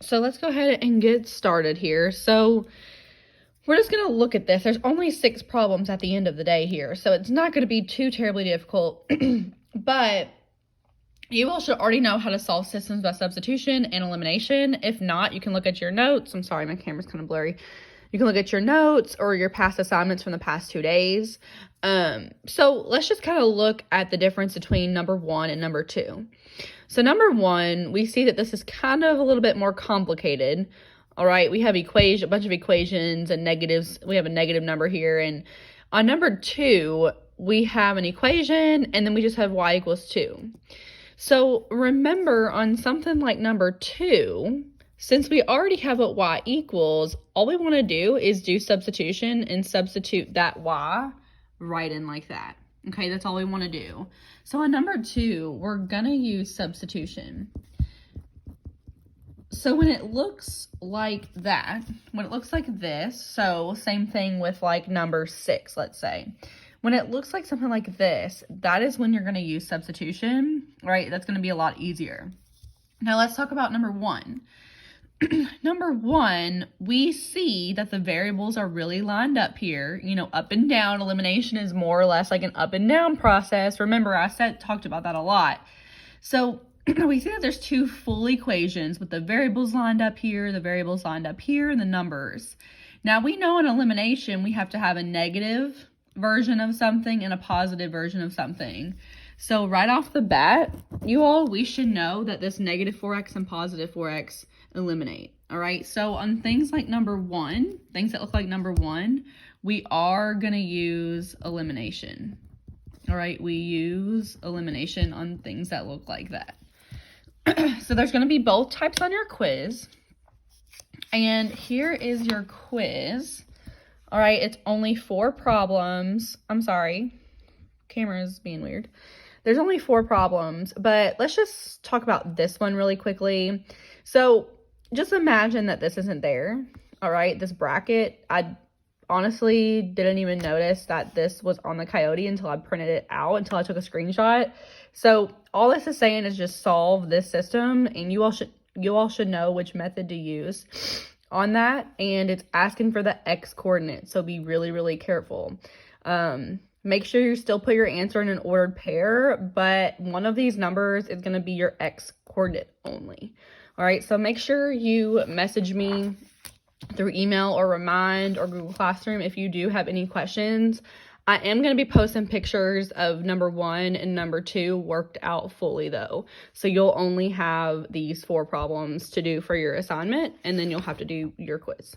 So let's go ahead and get started here. So we're just going to look at this. There's only 6 problems at the end of the day here, so it's not going to be too terribly difficult, but you all should already know how to solve systems by substitution and elimination. If not, you can look at your notes. I'm sorry, my camera's kind of blurry. You can look at your notes or your past assignments from the past 2 days. So let's just kind of look at the difference between number 1 and number 2. So number 1, we see that this is kind of a little bit more complicated. All right, we have a bunch of equations and negatives. We have a negative number here. And on number 2, we have an equation, and then we just have y equals 2. So remember, on something like number 2, since we already have what y equals, all we want to do is do substitution and substitute that y right in like that. Okay, that's all we want to do. So on number 2, we're going to use substitution. So when it looks like that, when it looks like this, so same thing with like number 6, let's say. When it looks like something like this, that is when you're going to use substitution, right? That's going to be a lot easier. Now let's talk about number 1. Number 1, we see that the variables are really lined up here, up and down. Elimination is more or less like an up and down process. Remember, I talked about that a lot. So we see that there's 2 full equations with the variables lined up here, the variables lined up here, and the numbers. Now we know in elimination, we have to have a negative version of something and a positive version of something. So right off the bat, we should know that this negative 4x and positive 4x eliminate. All right, so on things like number 1, things that look like number 1, we are going to use elimination. All right, we use elimination on things that look like that. So there's going to be both types on your quiz. And here is your quiz. All right, it's only 4 problems. I'm sorry, camera's being weird. There's only 4 problems, but let's just talk about this one really quickly. So just imagine that this isn't there. All right, this bracket, I honestly didn't even notice that this was on the Coyote until I printed it out, until I took a screenshot. So all this is saying is just solve this system, and you all should know which method to use on that, and it's asking for the x coordinate, so be really, really careful. Make sure you still put your answer in an ordered pair, but one of these numbers is going to be your x coordinate only. All right, so make sure you message me through email or Remind or Google Classroom if you do have any questions. I am going to be posting pictures of number 1 and number 2 worked out fully though. So you'll only have these 4 problems to do for your assignment, and then you'll have to do your quiz.